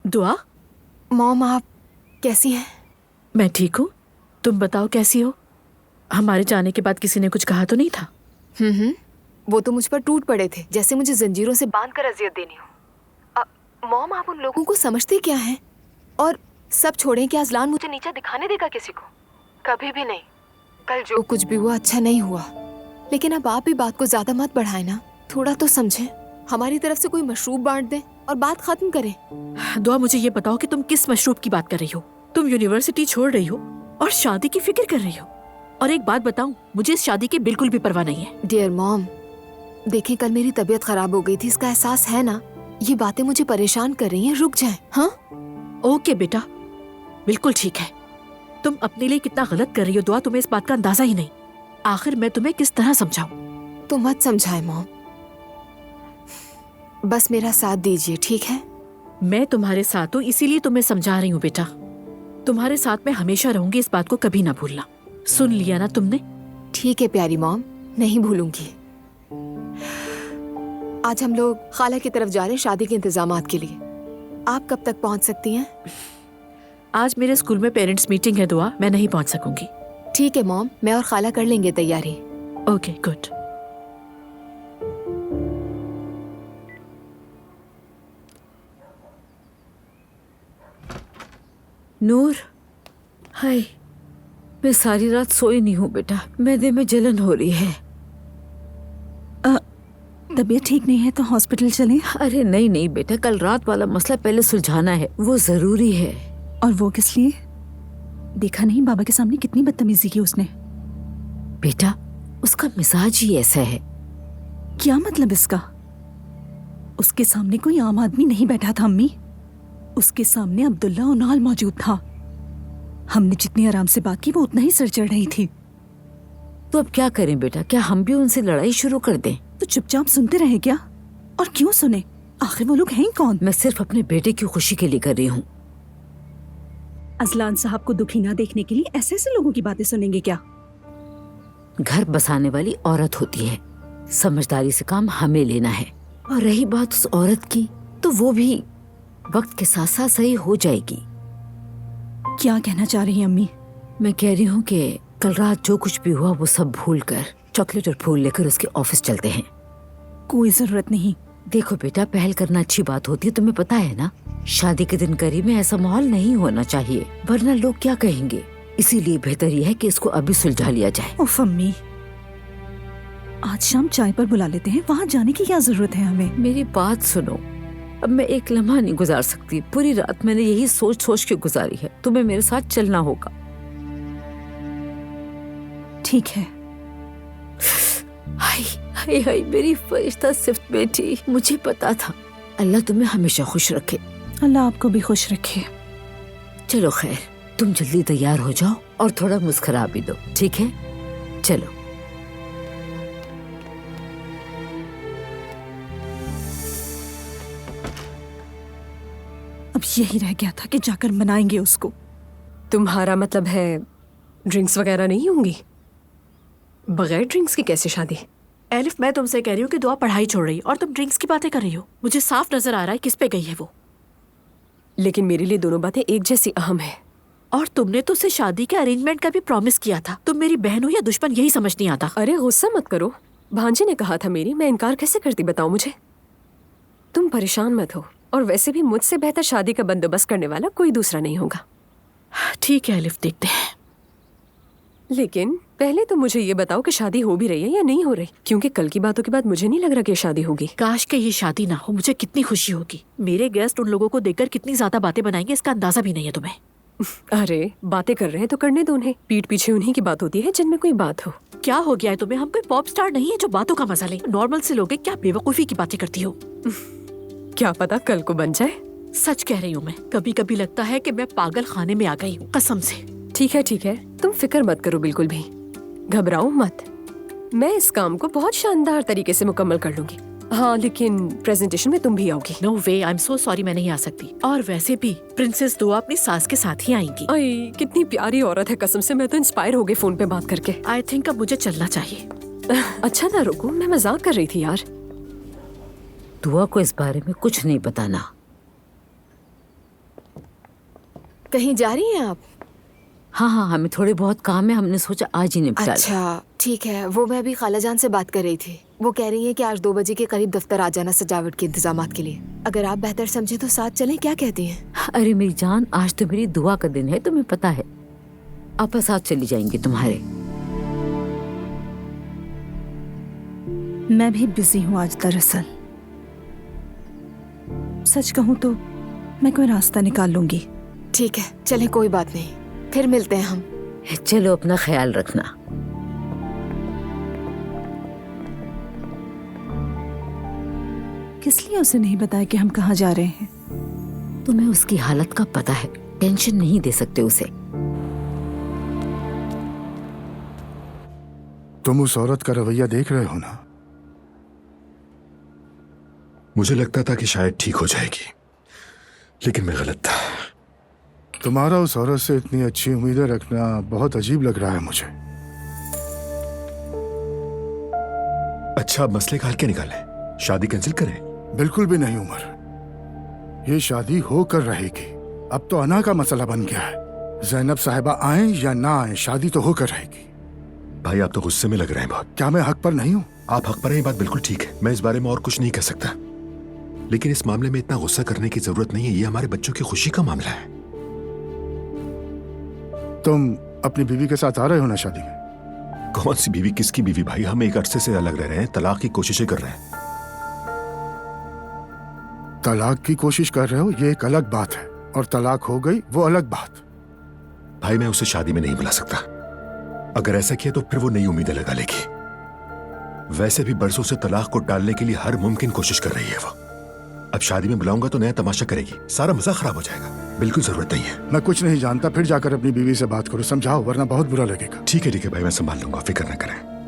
दुआ, मॉम आप कैसी हैं? मैं ठीक हूँ। तुम बताओ कैसी हो? हमारे जाने के बाद किसी ने कुछ कहा तो नहीं था? वो तो मुझ पर टूट पड़े थे, जैसे मुझे जंजीरों से बांध कर अजियत देनी हो। मॉम आप उन लोगों को समझते क्या हैं? और सब छोड़ें, क्या अजलान मुझे नीचा दिखाने देगा किसी को? कभी भी नहीं। कल जो कुछ भी हुआ अच्छा नहीं हुआ, लेकिन अब आप भी बात को ज्यादा मत बढ़ाएं ना, थोड़ा तो समझें। हमारी तरफ से कोई मशरूब बांट दें और बात खत्म करें। दुआ, मुझे ये बताओ कि तुम किस मशरूब की बात कर रही हो? तुम यूनिवर्सिटी छोड़ रही हो और शादी की फिक्र कर रही हो। और एक बात बताऊं, मुझे इस शादी की बिल्कुल भी परवाह नहीं है। डियर मॉम, देखिए कल मेरी तबीयत खराब हो गई थी, इसका एहसास है ना? ये बातें मुझे परेशान कर रही हैं, रुक जाएं। हाँ ओके बेटा, बिल्कुल ठीक है। तुम अपने लिए कितना गलत कर रही हो दुआ, तुम्हें इस बात का अंदाजा ही नहीं। आखिर मैं तुम्हें किस तरह समझाऊं? तो मत समझाए मॉम, बस मेरा साथ दीजिए, ठीक है? मैं तुम्हारे साथ हूँ, इसीलिए तुम्हें समझा रही हूँ बेटा। तुम्हारे साथ मैं हमेशा रहूंगी, इस बात को कभी ना भूलना। सुन लिया ना तुमने? ठीक है प्यारी मॉम, नहीं भूलूंगी। आज हम लोग खाला की तरफ जा रहे हैं शादी के इंतजामात के लिए। आप कब तक पहुंच सकती हैं? आज मेरे स्कूल में पेरेंट्स मीटिंग है दुआ, मैं नहीं पहुंच सकूंगी। ठीक है मॉम, मैं और खाला कर लेंगे तैयारी। Okay good. नूर, हाय, मैं सारी रात सोई नहीं हूँ बेटा, मैदे में जलन हो रही है। तबीयत ठीक नहीं है तो हॉस्पिटल चलें? अरे नहीं नहीं बेटा, कल रात वाला मसला पहले सुलझाना है, वो जरूरी है। और वो किस लिए? देखा नहीं बाबा के सामने कितनी बदतमीजी की उसने। बेटा, उसका मिजाज ही ऐसा है। क्या मतलब इसका? उसके सामने कोई आम आदमी नहीं बैठा था अम्मी, उसके सामने अब्दुल्ला उनाल मौजूद था। हमने जितनी आराम से बात की वो उतना ही सर चढ़ रही थी। तो अब क्या करें बेटा, क्या हम भी उनसे लड़ाई शुरू कर दें? तो चुपचाप सुनते रहे क्या? और क्यों सुने, आखिर वो लोग हैं ही कौन? मैं सिर्फ अपने बेटे की खुशी के लिए कर रही हूँ। अजलान साहब को दुखी ना देखने के लिए ऐसे ऐसे लोगों की बातें सुनेंगे क्या? घर बसाने वाली औरत होती है, समझदारी से काम हमें लेना है। और रही बात उस औरत की, तो वो भी वक्त के साथ साथ सही हो जाएगी। क्या कहना चाह रही हैं अम्मी? मैं कह रही हूँ कि कल रात जो कुछ भी हुआ वो सब भूलकर चॉकलेट और फूल लेकर उसके ऑफिस चलते हैं। कोई जरूरत नहीं। देखो बेटा, पहल करना अच्छी बात होती है, तुम्हें पता है ना। शादी के दिन करीब में ऐसा माहौल नहीं होना चाहिए, वरना लोग क्या कहेंगे। इसीलिए बेहतर यह है कि इसको अभी सुलझा लिया जाए। उफ अम्मी, आज शाम चाय पर बुला लेते हैं, वहाँ जाने की क्या जरूरत है हमें? मेरी बात सुनो, अब मैं एक लम्हा नहीं गुजार सकती। पूरी रात मैंने यही सोच सोच के गुजारी है। तुम्हें मेरे साथ चलना होगा। ठीक है। हाय हाय हाय, मेरी फरिश्ता सिफ्त बेटी, मुझे पता था। अल्लाह तुम्हें हमेशा खुश रखे। अल्लाह आपको भी खुश रखे। चलो खैर, तुम जल्दी तैयार हो जाओ और थोड़ा मुस्कुरा भी दो, ठीक है? चलो। अब यही रह गया था कि जाकर मनाएंगे उसको। तुम्हारा मतलब है ड्रिंक्स वगैरह नहीं होंगी? बगैर ड्रिंक्स की कैसे शादी? एलिफ, मैं तुमसे कह रही हूँ कि दुआ पढ़ाई छोड़ रही और तुम ड्रिंक्स की बातें कर रही हो। मुझे साफ नजर आ रहा है किस पे गई है वो। लेकिन मेरे लिए दोनों बातें एक जैसी अहम है। और तुमने तो उसे शादी के अरेंजमेंट का भी प्रॉमिस किया था। तुम मेरी बहन हो या दुश्मन, यही समझ नहीं आता। अरे गुस्सा मत करो, भांजी ने कहा था मेरी, मैं इनकार कैसे करती बताओ मुझे। तुम परेशान मत हो, और वैसे भी मुझसे बेहतर शादी का बंदोबस्त करने वाला कोई दूसरा नहीं होगा। ठीक है एलिफ, देखते हैं। लेकिन पहले तो मुझे ये बताओ कि शादी हो भी रही है या नहीं हो रही, क्योंकि कल की बातों के बाद मुझे नहीं लग रहा कि शादी होगी। काश के ये शादी ना हो, मुझे कितनी खुशी होगी। मेरे गेस्ट उन लोगों को देखकर कितनी ज्यादा बातें बनाएंगे, इसका अंदाजा भी नहीं है तुम्हें। अरे बातें कर रहे हैं तो करने दो उन्हें, पीठ पीछे उन्हीं की बात होती है जिनमें कोई बात हो। क्या हो गया है तुम्हें? हम कोई पॉप स्टार नहीं है जो बातों का मजा ले। नॉर्मल से लोग हैं, क्या बेवकूफी की बातें करती हो। क्या पता कल को बन जाए। सच कह रही हूँ मैं, कभी कभी लगता है कि मैं पागल खाने में आ गई हूँ, कसम से। ठीक है, तुम फिक्र मत करो, बिल्कुल भी घबराओ मत। मैं इस काम को बहुत शानदार तरीके से मुकम्मल कर लूंगी। हाँ, लेकिन प्रेजेंटेशन में तुम भी आओगी। No way, I am so sorry, मैं नहीं आ सकती। और वैसे भी प्रिंसेस दुआ अपनी सास के साथ ही आएंगी। आई, कितनी प्यारी औरत है, कसम से मैं तो इंस्पायर हो गई फोन पे बात करके। आई थिंक अब मुझे चलना चाहिए। अच्छा ना रुको, मैं मजाक कर रही थी यार। दुआ को इस बारे में कुछ नहीं बताना। कहीं जा रही हैं आप? हाँ हाँ, हमें थोड़े बहुत काम है, हमने सोचा आज ही निपटा लें। अच्छा ठीक है। वो मैं अभी खाला जान से बात कर रही थी। वो कह रही हैं कि आज 2 बजे के करीब दफ्तर आ जाना सजावट के इंतजामात के लिए। अगर आप बेहतर समझे तो साथ चलें, क्या कहती हैं? अरे मेरी जान, आज तो मेरी दुआ का दिन है, तुम्हें पता है। आपा साथ चली जाएंगी तुम्हारे। मैं भी बिजी हूँ आज दरअसल। सच कहूँ तो मैं कोई रास्ता निकाल लूंगी। ठीक है चलें, कोई बात नहीं, फिर मिलते हैं हम। चलो, अपना ख्याल रखना। किस लिए उसे नहीं बताया कि हम कहाँ जा रहे हैं? तुम्हें उसकी हालत का पता है, टेंशन नहीं दे सकते उसे। तुम उस औरत का रवैया देख रहे हो ना? मुझे लगता था कि शायद ठीक हो जाएगी, लेकिन मैं गलत था। तुम्हारा उस औरत से इतनी अच्छी उम्मीदें रखना बहुत अजीब लग रहा है मुझे। अच्छा, अब मसले का हल क्या निकालें? शादी कैंसिल करें? बिल्कुल भी नहीं उमर, ये शादी होकर रहेगी। अब तो अना का मसला बन गया है। जैनब साहिबा आए या ना आए, शादी तो होकर रहेगी। भाई, आप तो गुस्से में लग रहे हैं बहुत। क्या मैं हक पर नहीं हूँ? आप हक पर हैं, ये बात बिल्कुल ठीक है। मैं इस बारे में और कुछ नहीं कह सकता, लेकिन इस मामले में इतना गुस्सा करने की जरूरत नहीं है। ये हमारे बच्चों की खुशी का मामला है। तुम अपनी बीवी के साथ आ रहे हो ना शादी में? कौन सी बीवी, किसकी बीवी? भाई, हम एक अरसे से अलग रह रहे हैं, तलाक की कोशिशें कर रहे हैं। तलाक की कोशिश कर रहे हो, ये एक अलग बात है, और तलाक हो गई वो अलग बात। भाई, मैं उसे शादी में नहीं बुला सकता। अगर ऐसा किया तो फिर वो नई उम्मीदें लगा लेगी। वैसे भी बरसों से तलाक को टालने के लिए हर मुमकिन कोशिश कर रही है वो। अब शादी में बुलाऊंगा तो नया तमाशा करेगी, सारा मजा खराब हो जाएगा। बिल्कुल जरूरत नहीं है। मैं कुछ नहीं जानता, फिर जाकर अपनी बीवी से बात करो, समझाओ, वरना बहुत बुरा लगेगा। ठीक है भाई, मैं संभाल लूंगा, फिक्र न करें।